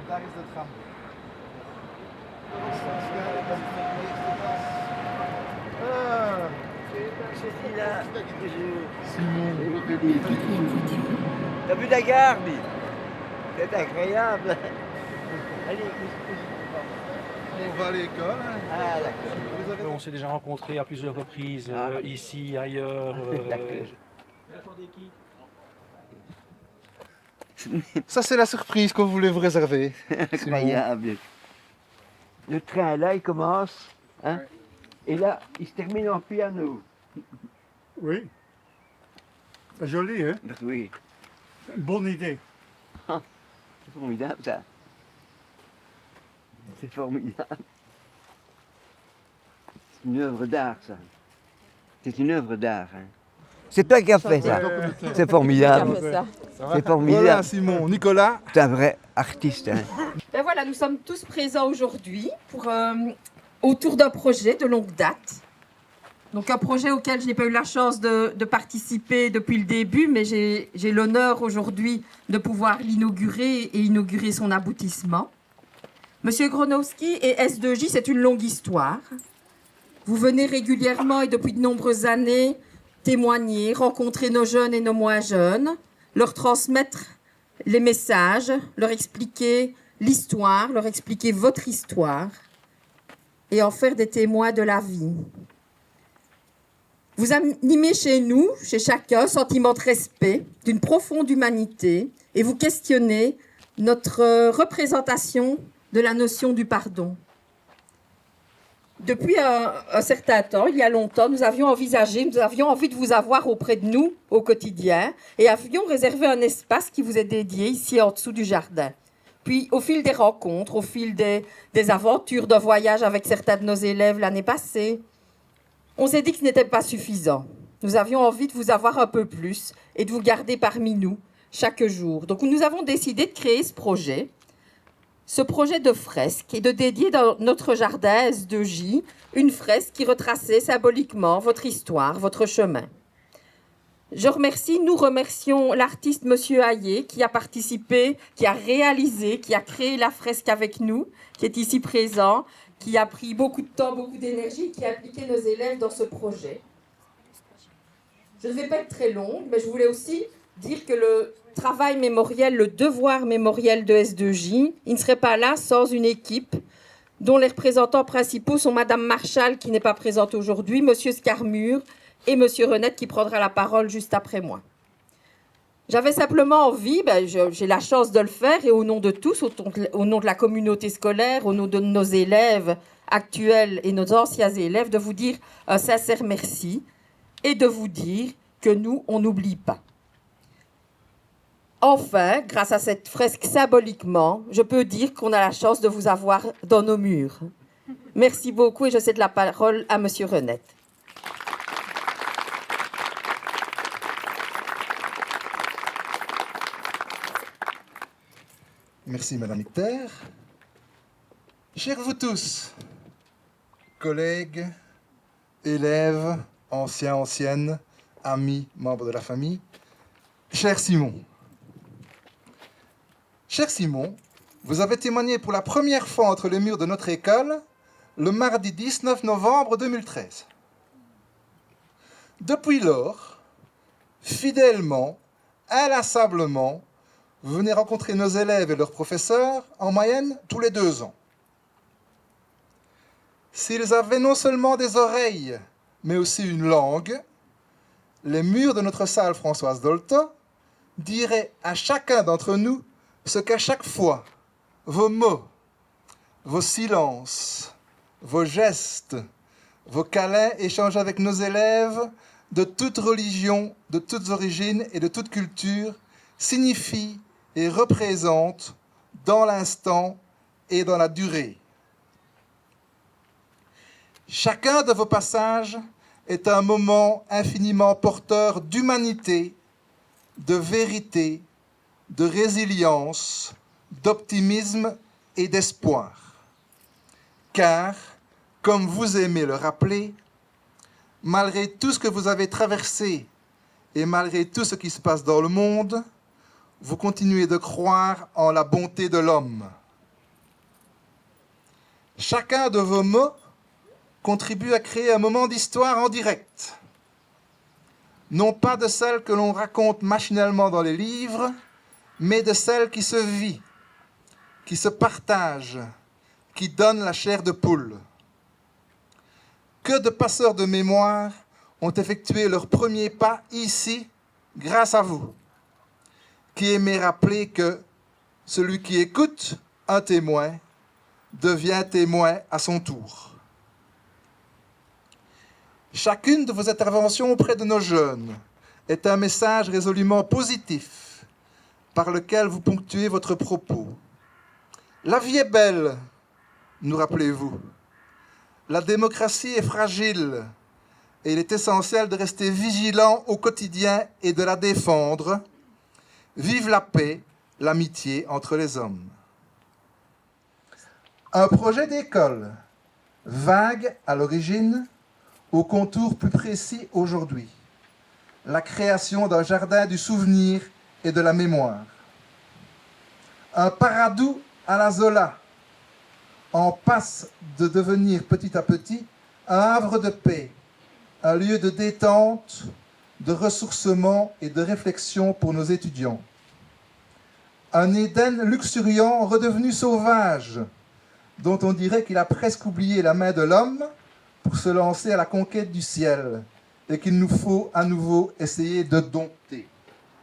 Daar is het tram. T'as vu la gare, lui? C'est incroyable. Allez, On va à l'école. Hein. ah, d'accord. On s'est déjà rencontrés à plusieurs reprises, ici, ailleurs. Attendez qui? Ça, c'est la surprise qu'on voulait vous réserver. Incroyable. Le train, là, il commence. Hein, et là, il se termine en piano. Oui. C'est joli, hein? Oui. Bonne idée. C'est formidable, ça. C'est formidable. C'est une œuvre d'art, ça. C'est une œuvre d'art. Hein. C'est toi qui as fait ça. C'est formidable. C'est formidable. Voilà, Simon. Nicolas. C'est un vrai artiste. Hein. Ben voilà, nous sommes tous présents aujourd'hui autour d'un projet de longue date. Donc un projet auquel je n'ai pas eu la chance de participer depuis le début, mais j'ai l'honneur aujourd'hui de pouvoir l'inaugurer et inaugurer son aboutissement. Monsieur Gronowski et S2J, c'est une longue histoire. Vous venez régulièrement et depuis de nombreuses années témoigner, rencontrer nos jeunes et nos moins jeunes, leur transmettre les messages, leur expliquer l'histoire, leur expliquer votre histoire et en faire des témoins de la vie. Vous animez chez nous, chez chacun, un sentiment de respect, d'une profonde humanité et vous questionnez notre représentation de la notion du pardon. Depuis un certain temps, il y a longtemps, nous avions envie de vous avoir auprès de nous au quotidien et avions réservé un espace qui vous est dédié ici en dessous du jardin. Puis, au fil des rencontres, au fil des aventures d'un voyage avec certains de nos élèves l'année passée, on s'est dit que ce n'était pas suffisant. Nous avions envie de vous avoir un peu plus et de vous garder parmi nous chaque jour. Donc, nous avons décidé de créer ce projet de fresque et de dédier dans notre jardin S2J une fresque qui retraçait symboliquement votre histoire, votre chemin. Nous remercions l'artiste Monsieur Hayé qui a participé, qui a réalisé, qui a créé la fresque avec nous, qui est ici présent, qui a pris beaucoup de temps, beaucoup d'énergie, qui a impliqué nos élèves dans ce projet. Je ne vais pas être très longue, mais je voulais aussi dire que le travail mémoriel, le devoir mémoriel de S2J, il ne serait pas là sans une équipe dont les représentants principaux sont Madame Marchal, qui n'est pas présente aujourd'hui, Monsieur Scarmure et Monsieur Renette, qui prendra la parole juste après moi. J'avais simplement envie, j'ai la chance de le faire, et au nom de tous, au nom de la communauté scolaire, au nom de nos élèves actuels et nos anciens élèves, de vous dire un sincère merci et de vous dire que nous, on n'oublie pas. Enfin, grâce à cette fresque symboliquement, je peux dire qu'on a la chance de vous avoir dans nos murs. Merci beaucoup et je cède la parole à Monsieur Renette. Merci, Madame Ichter. Chers vous tous, collègues, élèves, anciens, anciennes, amis, membres de la famille, cher Simon. Cher Simon, vous avez témoigné pour la première fois entre les murs de notre école le mardi 19 novembre 2013. Depuis lors, fidèlement, inlassablement, vous venez rencontrer nos élèves et leurs professeurs en moyenne tous les 2 ans. S'ils avaient non seulement des oreilles, mais aussi une langue, les murs de notre salle Françoise Dolto diraient à chacun d'entre nous ce qu'à chaque fois, vos mots, vos silences, vos gestes, vos câlins échangés avec nos élèves de toute religion, de toutes origines et de toute culture signifient et représentent dans l'instant et dans la durée. Chacun de vos passages est un moment infiniment porteur d'humanité, de vérité, de résilience, d'optimisme et d'espoir. Car, comme vous aimez le rappeler, malgré tout ce que vous avez traversé et malgré tout ce qui se passe dans le monde, vous continuez de croire en la bonté de l'homme, Chacun de vos mots contribue à créer un moment d'histoire en direct. Non pas de celle que l'on raconte machinalement dans les livres, mais de celle qui se vit, qui se partage, qui donne la chair de poule. Que de passeurs de mémoire ont effectué leurs premiers pas ici, grâce à vous, qui aimez rappeler que celui qui écoute un témoin devient témoin à son tour. Chacune de vos interventions auprès de nos jeunes est un message résolument positif par lequel vous ponctuez votre propos. La vie est belle, nous rappelez-vous. La démocratie est fragile et il est essentiel de rester vigilant au quotidien et de la défendre. Vive la paix, l'amitié entre les hommes. Un projet d'école, vague à l'origine, au contour plus précis aujourd'hui. La création d'un jardin du souvenir et de la mémoire. Un paradou à la Zola, en passe de devenir petit à petit un havre de paix, un lieu de détente, de ressourcement et de réflexion pour nos étudiants. Un Éden luxuriant redevenu sauvage, dont on dirait qu'il a presque oublié la main de l'homme pour se lancer à la conquête du ciel et qu'il nous faut à nouveau essayer de dompter.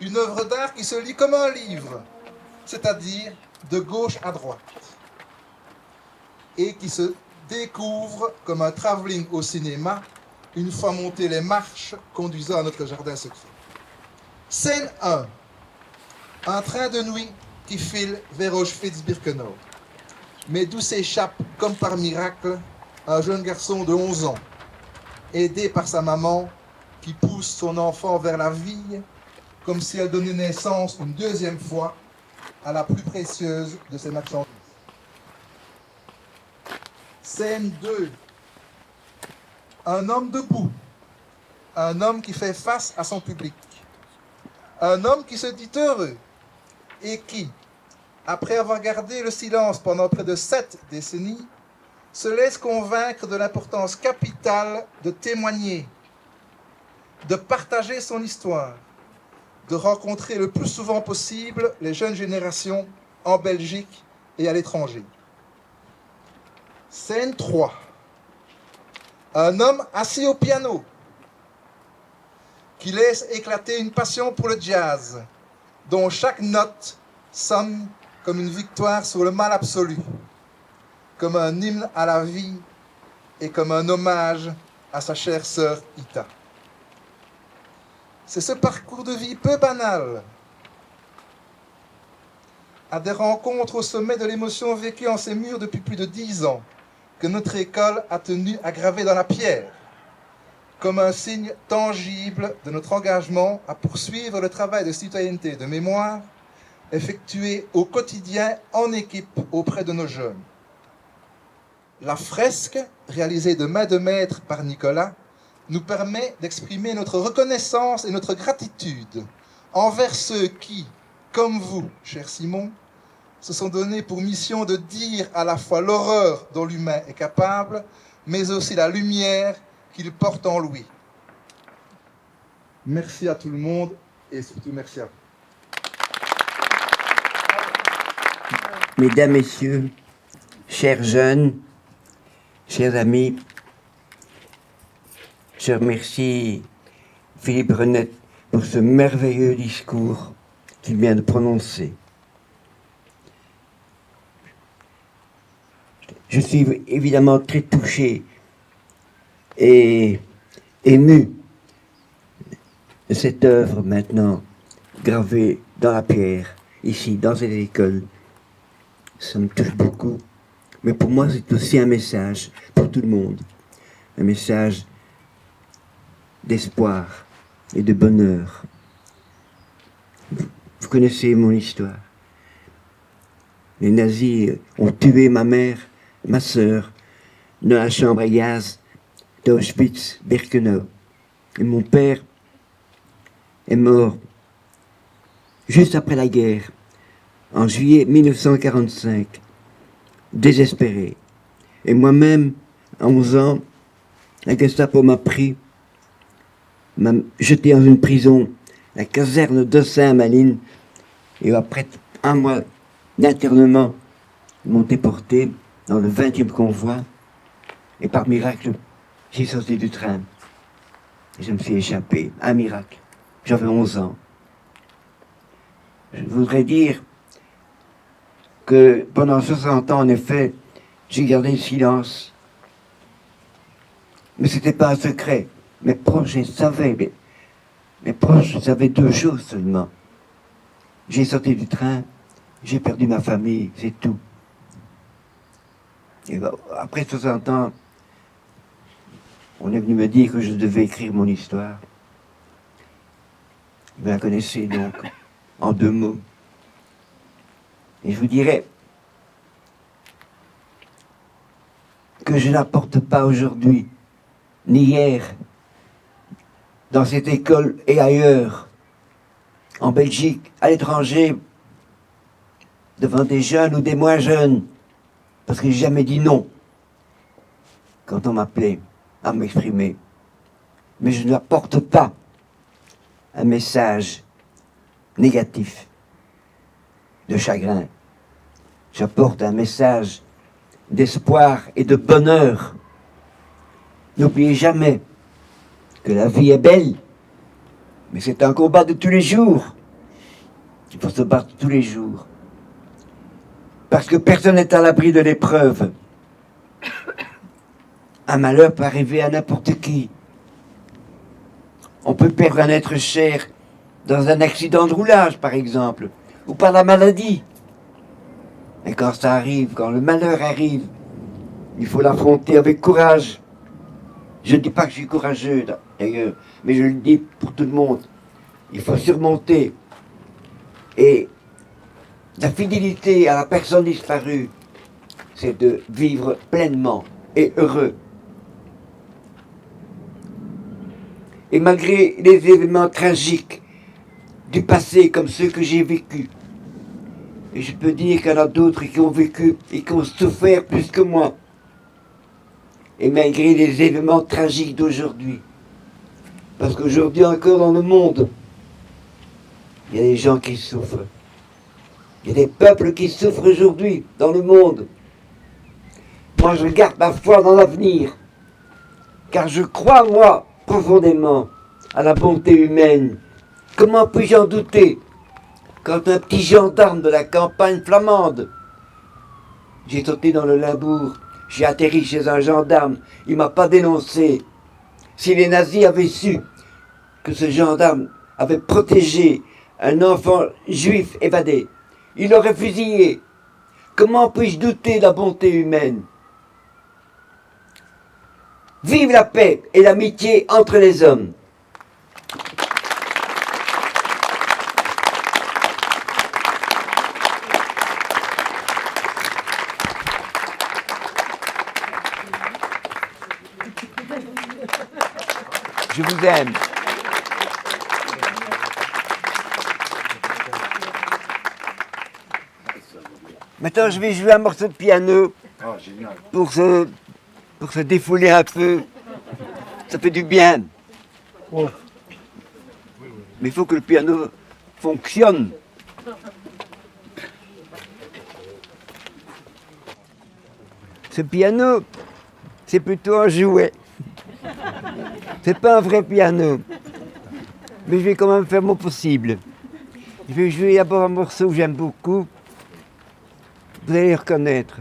Une œuvre d'art qui se lit comme un livre, c'est-à-dire de gauche à droite, et qui se découvre comme un travelling au cinéma une fois monté les marches conduisant à notre jardin secret. Scène 1. Un train de nuit qui file vers Auschwitz-Birkenau, mais d'où s'échappe, comme par miracle, un jeune garçon de 11 ans, aidé par sa maman qui pousse son enfant vers la vie, comme si elle donnait naissance une deuxième fois à la plus précieuse de ses marchandises. Scène 2. Un homme debout, un homme qui fait face à son public, un homme qui se dit heureux et qui, après avoir gardé le silence pendant près de 7 décennies, se laisse convaincre de l'importance capitale de témoigner, de partager son histoire, de rencontrer le plus souvent possible les jeunes générations en Belgique et à l'étranger. Scène 3. Un homme assis au piano qui laisse éclater une passion pour le jazz, dont chaque note sonne comme une victoire sur le mal absolu, comme un hymne à la vie et comme un hommage à sa chère sœur Ita. C'est ce parcours de vie peu banal, à des rencontres au sommet de l'émotion vécue en ces murs depuis plus de 10 ans, que notre école a tenu à graver dans la pierre, comme un signe tangible de notre engagement à poursuivre le travail de citoyenneté et de mémoire effectué au quotidien en équipe auprès de nos jeunes. La fresque, réalisée de main de maître par Nicolas, nous permet d'exprimer notre reconnaissance et notre gratitude envers ceux qui, comme vous, cher Simon, se sont donnés pour mission de dire à la fois l'horreur dont l'humain est capable, mais aussi la lumière qu'il porte en lui. Merci à tout le monde et surtout merci à vous. Mesdames, Messieurs, chers jeunes, chers amis, je remercie Philippe Renette pour ce merveilleux discours qu'il vient de prononcer. Je suis évidemment très touché et ému de cette œuvre maintenant gravée dans la pierre, ici, dans cette école. Ça me touche beaucoup. Mais pour moi, c'est aussi un message pour tout le monde. Un message d'espoir et de bonheur. Vous connaissez mon histoire. Les nazis ont tué ma mère, ma sœur, dans la chambre à gaz d'Auschwitz-Birkenau. Et mon père est mort juste après la guerre, en juillet 1945, désespéré, Et moi-même, à 11 ans, la Gestapo m'a pris, m'a jeté dans une prison, la caserne de Saint-Malines. Et après un mois d'internement, ils m'ont déporté dans le 20e convoi. Et par miracle, j'ai sauté du train. Et je me suis échappé. Un miracle. J'avais 11 ans. Je voudrais dire que pendant 60 ans, en effet, j'ai gardé le silence. Mais c'était pas un secret. Mes proches, ils savaient. Mes proches savaient deux choses seulement. J'ai sauté du train, j'ai perdu ma famille, c'est tout. Et après 60 ans, on est venu me dire que je devais écrire mon histoire. Vous la connaissez donc, en 2 mots. Et je vous dirais que je n'apporte pas aujourd'hui, ni hier, dans cette école et ailleurs, en Belgique, à l'étranger, devant des jeunes ou des moins jeunes, parce que j'ai jamais dit non quand on m'appelait à m'exprimer. Mais je n'apporte pas un message négatif de chagrin. J'apporte un message d'espoir et de bonheur. N'oubliez jamais que la vie est belle, mais c'est un combat de tous les jours. Il faut se battre tous les jours. Parce que personne n'est à l'abri de l'épreuve. Un malheur peut arriver à n'importe qui. On peut perdre un être cher dans un accident de roulage, par exemple, ou par la maladie. Et quand ça arrive, quand le malheur arrive, il faut l'affronter avec courage. Je ne dis pas que je suis courageux, d'ailleurs, mais je le dis pour tout le monde. Il faut surmonter. Et la fidélité à la personne disparue, c'est de vivre pleinement et heureux. Et malgré les événements tragiques du passé comme ceux que j'ai vécus, et je peux dire qu'il y en a d'autres qui ont vécu et qui ont souffert plus que moi, et malgré les événements tragiques d'aujourd'hui, parce qu'aujourd'hui encore dans le monde, il y a des gens qui souffrent. Il y a des peuples qui souffrent aujourd'hui dans le monde. Moi, je garde ma foi dans l'avenir, car je crois, moi, profondément à la bonté humaine. Comment puis-je en douter quand un petit gendarme de la campagne flamande, j'ai sauté dans le Limbourg, j'ai atterri chez un gendarme, il m'a pas dénoncé. Si les nazis avaient su que ce gendarme avait protégé un enfant juif évadé, il l'aurait fusillé. Comment puis-je douter de la bonté humaine? Vive la paix et l'amitié entre les hommes. Je vous aime. Maintenant, je vais jouer un morceau de piano pour se défouler un peu. Ça fait du bien. Mais il faut que le piano fonctionne. Ce piano, c'est plutôt un jouet. C'est pas un vrai piano. Mais je vais quand même faire mon possible. Je vais jouer d'abord un morceau que j'aime beaucoup. Vous allez le reconnaître.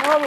Bravo.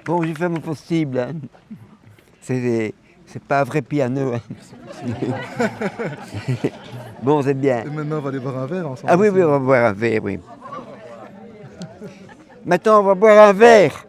Bon, j'ai fait mon possible. Hein. C'est pas un vrai piano. Hein. Bon, c'est bien. Et maintenant, on va aller boire un verre ensemble. Ah oui, oui, on va boire un verre, oui. Maintenant, on va boire un verre.